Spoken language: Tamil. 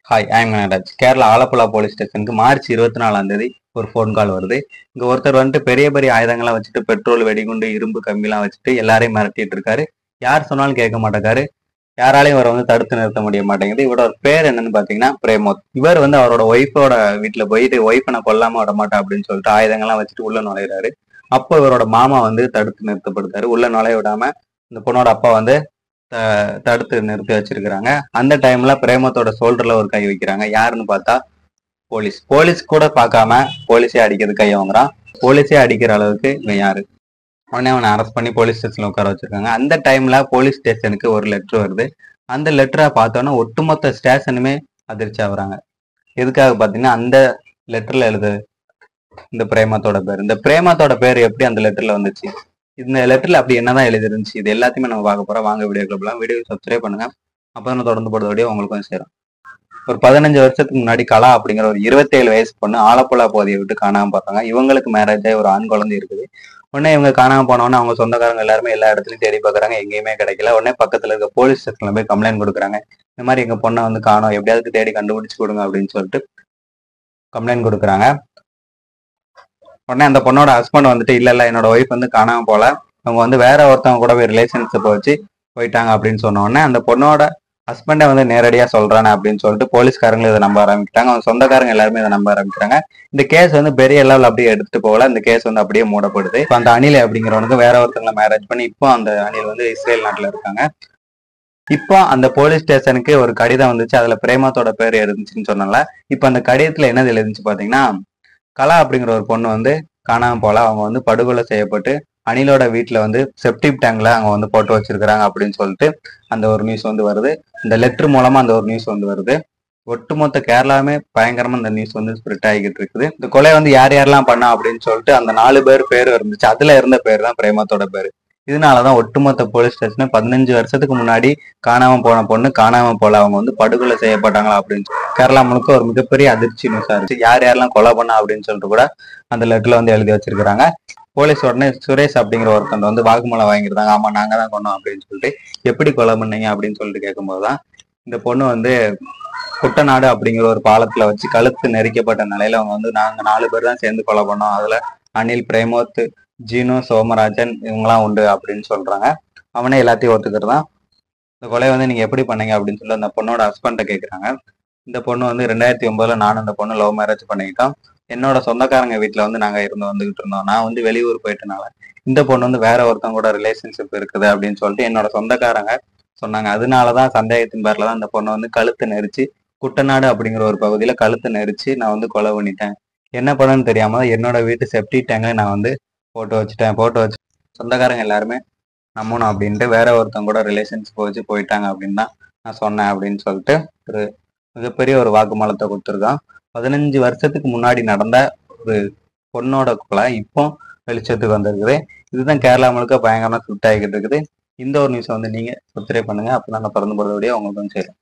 Hi, I am Kanaraj. Kerala Alappuzha police ஸ்டேஷனுக்கு மார்ச் 24ஆம் தேதி ஒரு ஃபோன் கால் வருது. இங்க ஒருத்தர் வந்துட்டு பெரிய பெரிய ஆயுதங்கள்லாம் வச்சுட்டு பெட்ரோல், வெடிகுண்டு, இரும்பு கம்பிலாம் வச்சுட்டு எல்லாரையும் மிரட்டிட்டு இருக்காரு. யார் சொன்னாலும் கேட்க மாட்டேங்காரு. யாராலையும் இவரை வந்து தடுத்து நிறுத்த முடிய மாட்டேங்குது. இவரோட பேர் என்னன்னு பாத்தீங்கன்னா பிரேமோத். இவர் வந்து அவரோட ஒய்ஃபோட வீட்டுல போயிட்டு ஒய்ஃபை நான் கொல்லாம விட மாட்டேன் அப்படின்னு சொல்லிட்டு ஆயுதங்கள்லாம் வச்சுட்டு உள்ள நுழையிறாரு. அப்போ இவரோட மாமா வந்து தடுத்து நிறுத்தப்படுத்தாரு. உள்ள நுழைய விடாம இந்த பொண்ணோட அப்பா வந்து தடுத்து நிறுத்தி வச்சிருக்கிறாங்க. அந்த டைம்ல பிரேமத்தோட ஷோல்டர்ல ஒரு கை வைக்கிறாங்க. யாருன்னு பார்த்தா போலீஸ். போலீஸ் கூட பார்க்காம போலீஸே அடிக்கிறது கை வாங்குறான். போலீஸே அடிக்கிற அளவுக்கு இவன் யாரு? உடனே அவனை அரெஸ்ட் பண்ணி போலீஸ் ஸ்டேஷன்ல உட்கார வச்சிருக்காங்க. அந்த டைம்ல போலீஸ் ஸ்டேஷனுக்கு ஒரு லெட்டர் வருது. அந்த லெட்டரை பார்த்தோன்னா ஒட்டுமொத்த ஸ்டேஷனுமே அதிர்ச்சி ஆகுறாங்க. எதுக்காக பார்த்தீங்கன்னா அந்த லெட்டர்ல எழுது இந்த பிரேமத்தோட பேர். இந்த பிரேமத்தோட பேர் எப்படி அந்த லெட்டர்ல வந்துச்சு? இந்த லெட்டர்ல அப்படி என்னதான் எழுதிருந்துச்சு? இது எல்லாத்தையுமே நம்ம பார்க்க போறோம். வாங்க வீடியோ கிளப்லாம். வீடியோ சப்ஸ்கிரைப் பண்ணுங்க. அப்பதான் தொடர்ந்து போடுற வீடியோ உங்களுக்கும் சேரும். ஒரு 15 வருஷத்துக்கு முன்னாடி கலா அப்படிங்கிற ஒரு 27 வயசு பொண்ணு ஆலப்புழா பகுதியை விட்டு காணாம பார்த்தாங்க. இவங்களுக்கு மேரேஜ் ஆகி ஒரு ஆண் குழந்தை இருக்குது. உடனே இவங்க காணாம போனோன்னு அவங்க சொந்தக்காரங்க எல்லாருமே எல்லா இடத்துலயும் தேடி பார்க்குறாங்க. எங்கேயுமே கிடைக்கல. உடனே பக்கத்துல இருக்க போலீஸ் ஸ்டேஷன்ல போய் கம்ப்ளைண்ட் கொடுக்குறாங்க. இந்த மாதிரி எங்க பொண்ணை வந்து காணோம், எப்படியாவது தேடி கண்டுபிடிச்சு கொடுங்க அப்படின்னு சொல்லிட்டு கம்ப்ளைண்ட் கொடுக்குறாங்க. உடனே அந்த பொண்ணோட ஹஸ்பண்ட் வந்துட்டு இல்ல என்னோட ஒய்ஃப் வந்து காணாம போல, அவங்க வந்து வேற ஒருத்தவங்க கூட போய் ரிலேஷன்ஷிப் வச்சு போயிட்டாங்க அப்படின்னு சொன்ன உடனே அந்த பொண்ணோட ஹஸ்பண்டை வந்து நேரடியா சொல்றானே அப்படின்னு சொல்லிட்டு போலீஸ்காரங்களும் இதை நம்ப ஆரம்பிக்கிறாங்க. அவங்க சொந்தக்காரங்க எல்லாருமே இதை நம்ப ஆரம்பிக்கிறாங்க. இந்த கேஸ் வந்து பெரிய லெவல் அப்படியே எடுத்துட்டு போகல. இந்த கேஸ் வந்து அப்படியே மூடப்படுது. இப்போ அந்த அணில் அப்படிங்கிறவனுக்கு வேற ஒருத்தவங்களை மேரேஜ் பண்ணி இப்போ அந்த அணில் வந்து இஸ்ரேல் நாட்டுல இருக்காங்க. இப்போ அந்த போலீஸ் ஸ்டேஷனுக்கு ஒரு கடிதம் வந்துச்சு. அதுல பிரேமத்தோட பேர் இருந்துச்சுன்னு சொன்னால. இப்போ அந்த கடிதத்துல என்னது எழுதுச்சு பாத்தீங்கன்னா, கலா அப்படிங்கிற ஒரு பொண்ணு வந்து காணாம போல. அவங்க வந்து படுகொலை செய்யப்பட்டு அணிலோட வீட்டுல வந்து செப்டிக் டேங்க்ல அவங்க வந்து போட்டு வச்சிருக்கிறாங்க அப்படின்னு சொல்லிட்டு அந்த ஒரு நியூஸ் வந்து வருது. இந்த லெட்டர் மூலமா அந்த ஒரு நியூஸ் வந்து வருது. ஒட்டுமொத்த கேரளாவுமே பயங்கரமா இந்த நியூஸ் வந்து ஸ்ப்ரெட் ஆகிட்டு இருக்குது. இந்த கொலை வந்து யார் யாரெல்லாம் பண்ணா அப்படின்னு சொல்லிட்டு அந்த 4 பேர் இருந்துச்சு. அதுல இருந்த பேர் தான் பிரேமத்தோட பேரு. இதனாலதான் ஒட்டுமொத்த போலீஸ் ஸ்டேஷன் 15 வருஷத்துக்கு முன்னாடி காணாம போன பொண்ணு காணாம போல, அவங்க வந்து படுகொலை செய்யப்பட்டாங்களா அப்படின்னு கேரளா முழுக்க ஒரு மிகப்பெரிய அதிர்ச்சி நியூஸா இருந்துச்சு. யார் யாரெல்லாம் கொலை பண்ணா அப்படின்னு சொல்லிட்டு கூட அந்த லெட்டர்ல வந்து எழுதி வச்சிருக்காங்க. போலீஸ் உடனே சுரேஷ் அப்படிங்கிற ஒருத்தன் வந்து வாக்குமூலம் வாங்கியிருந்தாங்க. ஆமா நாங்க தான் கொண்டோம் அப்படின்னு சொல்லிட்டு. எப்படி கொலை பண்ணீங்க அப்படின்னு சொல்லிட்டு கேட்கும்போதுதான் இந்த பொண்ணு வந்து குட்டநாடு அப்படிங்கிற ஒரு பாலத்துல வச்சு கழுத்து நெரிக்கப்பட்ட நிலையில அவங்க வந்து நாங்க 4 பேர் தான் சேர்ந்து கொலை பண்ணோம். அதுல அனில், பிரேமோத், ஜீனு, சோமராஜன் இவங்கெல்லாம் உண்டு அப்படின்னு சொல்றாங்க. அவனே எல்லாத்தையும் ஒத்துக்கிறதான். இந்த கொலை வந்து நீங்க எப்படி பண்ணீங்க அப்படின்னு சொல்லி அந்த பொண்ணோட ஹஸ்பண்ட கேட்குறாங்க. இந்த பொண்ணு வந்து 2009ல நானும் இந்த பொண்ணு லவ் மேரேஜ் பண்ணிக்கிட்டோம். என்னோட சொந்தக்காரங்க வீட்டுல வந்து நாங்க வந்துகிட்டு இருந்தோம். நான் வந்து வெளியூர் போயிட்டனால இந்த பொண்ணு வந்து வேற ஒருத்தவங்க கூட ரிலேஷன்ஷிப் இருக்குது அப்படின்னு சொல்லிட்டு என்னோட சொந்தக்காரங்க சொன்னாங்க. அதனாலதான் சந்தேகத்தின் பேர்ல தான் இந்த பொண்ணு வந்து கழுத்து நெரிச்சு குட்டநாடு அப்படிங்கிற ஒரு பகுதியில கழுத்து நெரிச்சு நான் வந்து கொலை பண்ணிட்டேன். என்ன பண்ணணும்னு தெரியாம என்னோட வீட்டு செப்டி டேங்க்ல நான் வந்து போட்டு வச்சு சொந்தக்காரங்க எல்லாருமே நம்பணும் அப்படின்ட்டு வேற ஒருத்தவங்க கூட ரிலேஷன்ஷிப் வச்சு போயிட்டாங்க அப்படின்னு தான் நான் சொன்னேன் அப்படின்னு சொல்லிட்டு ஒரு மிகப்பெரிய ஒரு வாக்குமூலத்தை கொடுத்துருக்கான். 15 வருஷத்துக்கு முன்னாடி நடந்த ஒரு பொண்ணோட கொலை இப்போ வெளிச்சத்துக்கு வந்திருக்குது. இதுதான் கேரளா முழுக்க பயங்கரமா ஸ்பிரிட் ஆகிட்டு இருக்குது. இந்த ஒரு நியூஸை வந்து நீங்க சப்ஸ்கிரைப் பண்ணுங்க. அப்பதான் நான் திறந்து போடுற வீடியோ உங்களுக்கு வந்து சேரும்.